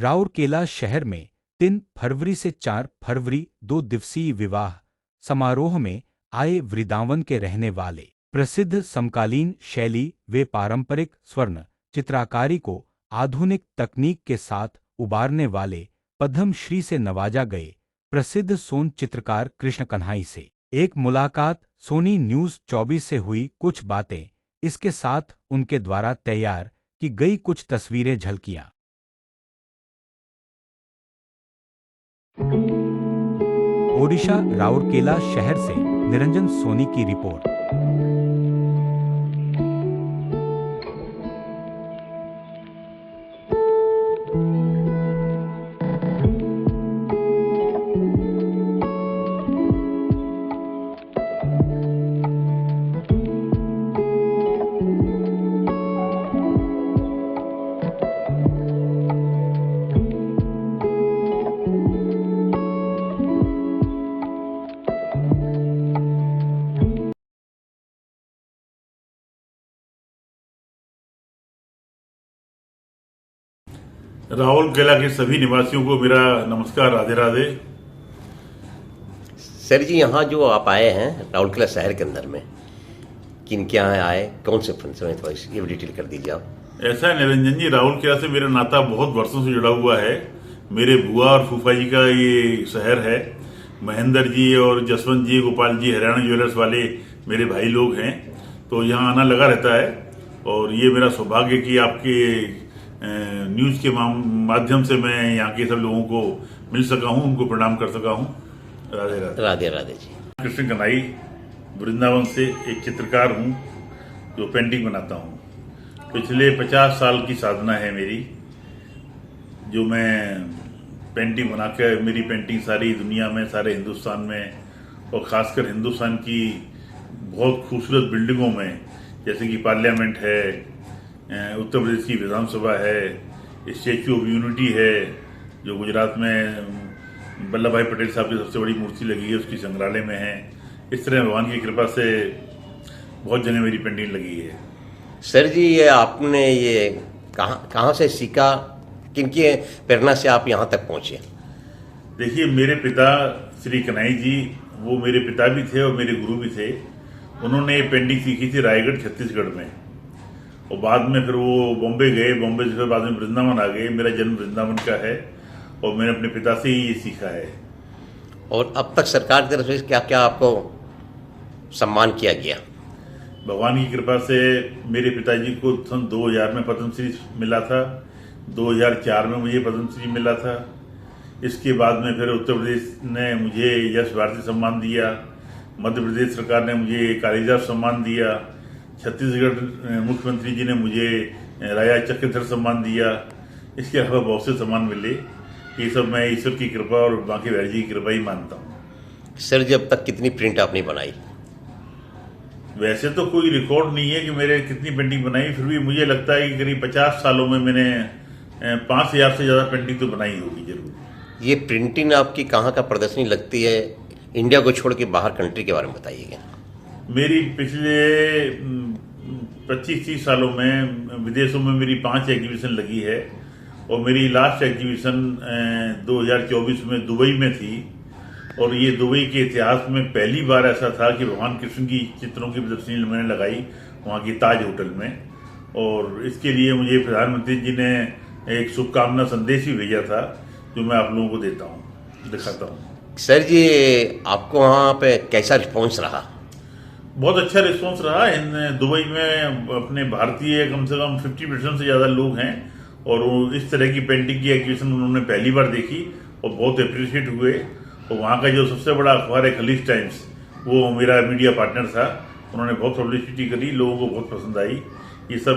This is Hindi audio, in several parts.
राउरकेला शहर में 3 फरवरी से 4 फरवरी 2 दिवसीय विवाह समारोह में आए वृंदावन के रहने वाले प्रसिद्ध समकालीन शैली व पारंपरिक स्वर्ण चित्रकारी को आधुनिक तकनीक के साथ उबारने वाले पद्म श्री से नवाजा गए प्रसिद्ध सोन चित्रकार कृष्ण कन्हाई से एक मुलाकात सोनी न्यूज़ 24 से हुई कुछ बातें, इसके साथ उनके द्वारा तैयार की गई कुछ तस्वीरें झलकियां। ओडिशा राउरकेला शहर से निरंजन सोनी की रिपोर्ट। राउरकेला के सभी निवासियों को मेरा नमस्कार, राधे राधे। सर जी, यहाँ जो आप आए हैं राउरकेला शहर के अंदर में, किन के यहाँ आए, कौन से फंक्शन में, थोड़ा ये डिटेल कर दीजिए आप। ऐसा है निरंजन जी, राउरकेला से मेरा नाता बहुत वर्षों से जुड़ा हुआ है। मेरे बुआ और फूफा जी का ये शहर है। महेंद्र जी और जसवंत जी, गोपाल जी हरियाणा ज्वेलर्स वाले मेरे भाई लोग हैं, तो यहाँ आना लगा रहता है। और ये मेरा सौभाग्य कि आपके न्यूज के माध्यम से मैं यहाँ के सब लोगों को मिल सका हूँ, उनको प्रणाम कर सका हूँ। राधे राधे। राधे राधे जी। कृष्ण कन्हाई, वृंदावन से एक चित्रकार हूँ जो पेंटिंग बनाता हूँ। पिछले 50 साल की साधना है मेरी, जो मैं पेंटिंग बनाकर, मेरी पेंटिंग सारी दुनिया में, सारे हिंदुस्तान में और खासकर हिंदुस्तान की बहुत खूबसूरत बिल्डिंगों में, जैसे कि पार्लियामेंट है, उत्तर प्रदेश की विधानसभा है, स्टैच्यू ऑफ यूनिटी है जो गुजरात में वल्लभ भाई पटेल साहब की सबसे बड़ी मूर्ति लगी है, उसकी संग्रहालय में है। इस तरह भगवान की कृपा से बहुत जगह मेरी पेंटिंग लगी है। सर जी, ये आपने ये कहाँ से सीखा, किनकी प्रेरणा से आप यहाँ तक पहुँचे? देखिए, मेरे पिता श्री कन्हाई जी, वो मेरे पिता भी थे और मेरे गुरु भी थे। उन्होंने ये पेंटिंग सीखी थी रायगढ़ छत्तीसगढ़ में, और बाद में फिर वो बॉम्बे गए। बॉम्बे से फिर बाद में वृंदावन आ गए। मेरा जन्म वृंदावन का है और मैंने अपने पिता से ही ये सीखा है। और अब तक सरकार की तरफ से क्या क्या आपको सम्मान किया गया? भगवान की कृपा से मेरे पिताजी को सन 2000 में पद्मश्री मिला था, 2004 में मुझे पद्मश्री मिला था। इसके बाद में फिर उत्तर प्रदेश ने मुझे यश भारती सम्मान दिया, मध्य प्रदेश सरकार ने मुझे कालिदास सम्मान दिया, छत्तीसगढ़ मुख्यमंत्री जी ने मुझे राजा चक्रधर सम्मान दिया। इसके अलावा बहुत से सम्मान मिले। ये सब मैं ईश्वर की कृपा और बाकी भाई जी की कृपा ही मानता हूँ। सर जी, अब तक कितनी प्रिंट आपने बनाई? वैसे तो कोई रिकॉर्ड नहीं है कि मेरे कितनी पेंटिंग बनाई, फिर भी मुझे लगता है कि करीब 50 सालों में मैंने 5000 से ज़्यादा पेंटिंग तो बनाई होगी जरूर। ये प्रिंटिंग आपकी कहाँ का प्रदर्शनी लगती है, इंडिया को छोड़ के बाहर कंट्री के बारे में बताइएगा। मेरी पिछले 25-30 सालों में विदेशों में मेरी 5 एग्जीबिशन लगी है, और मेरी लास्ट एग्जीबिशन 2024 में दुबई में थी। और ये दुबई के इतिहास में पहली बार ऐसा था कि भगवान कृष्ण की चित्रों की प्रदर्शनी मैंने लगाई वहाँ की ताज होटल में। और इसके लिए मुझे प्रधानमंत्री जी ने एक शुभकामना संदेश भी भेजा था, जो मैं आप लोगों को देता हूँ, दिखाता हूँ। सर जी, आपको वहाँ पे कैसा रिस्पॉन्स रहा? बहुत अच्छा रिस्पांस रहा। इन दुबई में अपने भारतीय कम से कम 50% से ज़्यादा लोग हैं, और वो इस तरह की पेंटिंग की एग्जीबिशन उन्होंने पहली बार देखी और बहुत अप्रिशिएट हुए। और वहाँ का जो सबसे बड़ा अखबार है खलीज टाइम्स, वो मेरा मीडिया पार्टनर था, उन्होंने बहुत पब्लिसिटी करी, लोगों को बहुत पसंद आई। ये सब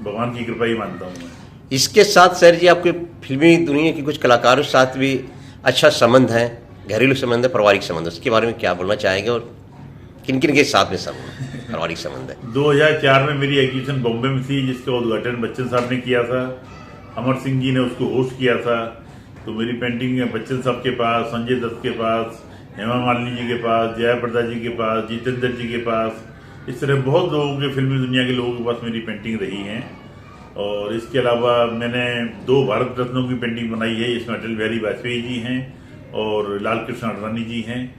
भगवान की कृपा ही मानता हूँ मैं। इसके साथ सर जी, आपके फिल्मी दुनिया के कुछ कलाकारों के साथ भी अच्छा संबंध है, घरेलू संबंध है, पारिवारिक संबंध है, उसके बारे में क्या बोलना चाहेंगे और किन किन के साथ में पारिवारिक संबंध है? 2004 में मेरी एग्जीबिशन बॉम्बे में थी, जिसका उद्घाटन बच्चन साहब ने किया था। अमर सिंह जी ने उसको होस्ट किया था। तो मेरी पेंटिंग है बच्चन साहब के पास, संजय दत्त के पास, हेमा मालिनी जी के पास, जया प्रदा जी के पास, जितेंद्र जी के पास, इस तरह बहुत लोगों के, फिल्मी दुनिया के लोगों के पास मेरी पेंटिंग रही है। और इसके अलावा मैंने 2 भारत रत्नों की पेंटिंग बनाई है। इसमें अटल बिहारी वाजपेयी जी हैं और लाल कृष्ण आडवाणी जी हैं।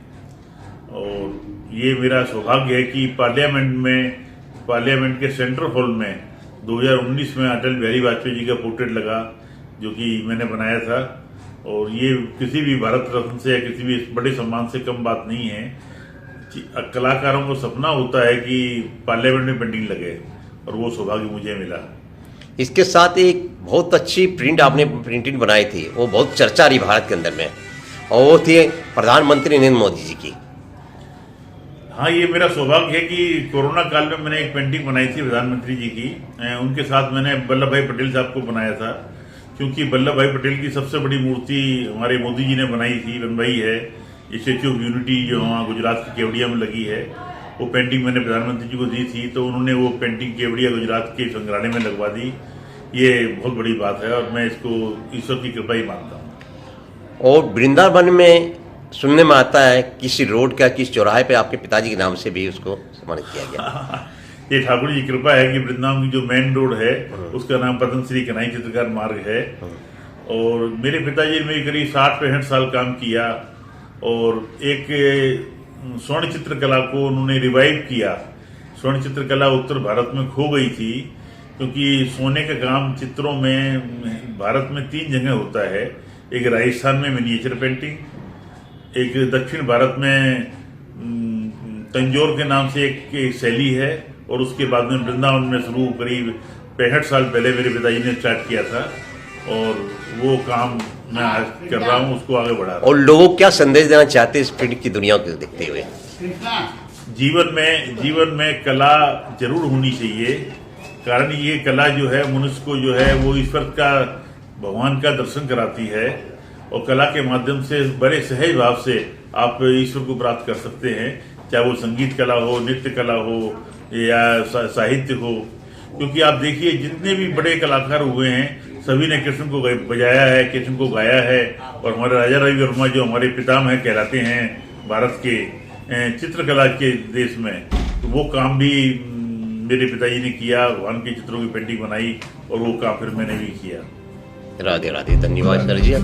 और ये मेरा सौभाग्य है कि पार्लियामेंट के सेंट्रल हॉल में 2019 में अटल बिहारी वाजपेयी जी का पोर्ट्रेट लगा, जो कि मैंने बनाया था। और ये किसी भी भारत रत्न से या किसी भी बड़े सम्मान से कम बात नहीं है। कलाकारों को सपना होता है कि पार्लियामेंट में पेंटिंग लगे, और वो सौभाग्य मुझे मिला। इसके साथ एक बहुत अच्छी आपने प्रिंटिंग बनाई थी, वो बहुत चर्चा रही भारत के अंदर में, और वो थी प्रधानमंत्री नरेंद्र मोदी जी की। हाँ, ये मेरा सौभाग्य है कि कोरोना काल में मैंने एक पेंटिंग बनाई थी प्रधानमंत्री जी की। उनके साथ मैंने वल्लभ भाई पटेल साहब को बनाया था, क्योंकि वल्लभ भाई पटेल की सबसे बड़ी मूर्ति हमारे मोदी जी ने बनवाई है। स्टेच्यू ऑफ यूनिटी जो वहाँ गुजरात की केवड़िया में लगी है, वो पेंटिंग मैंने प्रधानमंत्री जी को दी थी, तो उन्होंने वो पेंटिंग केवड़िया गुजरात के संग्रहालय में लगवा दी। ये बहुत बड़ी बात है और मैं इसको ईश्वर की कृपा ही मानता हूँ। और वृंदावन में सुनने में आता है किसी रोड का, किस चौराहे पे आपके पिताजी के नाम से भी उसको सम्मानित किया गया। ये ठाकुर जी की कृपा है कि वृंदावन की जो मेन रोड है उसका नाम पद्मश्री कन्हई चित्रकार मार्ग है। और मेरे पिताजी ने मेरी करीब 60-65 साल काम किया, और एक स्वर्ण चित्रकला को उन्होंने रिवाइव किया। स्वर्ण चित्रकला उत्तर भारत में खो गई थी, क्योंकि सोने का काम चित्रों में भारत में 3 जगह होता है। एक राजस्थान में मिनिएचर पेंटिंग, एक दक्षिण भारत में तंजौर के नाम से एक शैली है, और उसके बाद में वृंदावन में शुरू करीब 65 साल पहले मेरे पिताजी ने स्टार्ट किया था, और वो काम मैं आज कर रहा हूँ, उसको आगे बढ़ा रहा हूँ। और लोगों को क्या संदेश देना चाहते हैं इस प्रिंट की दुनिया को देखते हुए? जीवन में कला जरूर होनी चाहिए, कारण ये कला जो है मनुष्य को जो है वो ईश्वर का, भगवान का दर्शन कराती है। और कला के माध्यम से बड़े सहज भाव से आप ईश्वर को प्राप्त कर सकते हैं, चाहे वो संगीत कला हो, नृत्य कला हो या साहित्य हो। क्योंकि आप देखिए जितने भी बड़े कलाकार हुए हैं सभी ने कृष्ण को बजाया है, कृष्ण को गाया है। और हमारे राजा रवि वर्मा जो हमारे पितामह कहलाते हैं भारत के चित्रकला के देश में, तो वो काम भी मेरे पिताजी ने किया, भगवान के चित्रों की पेंटिंग बनाई, और वो काम फिर मैंने भी किया। राधे राधे, धन्यवाद सर जी।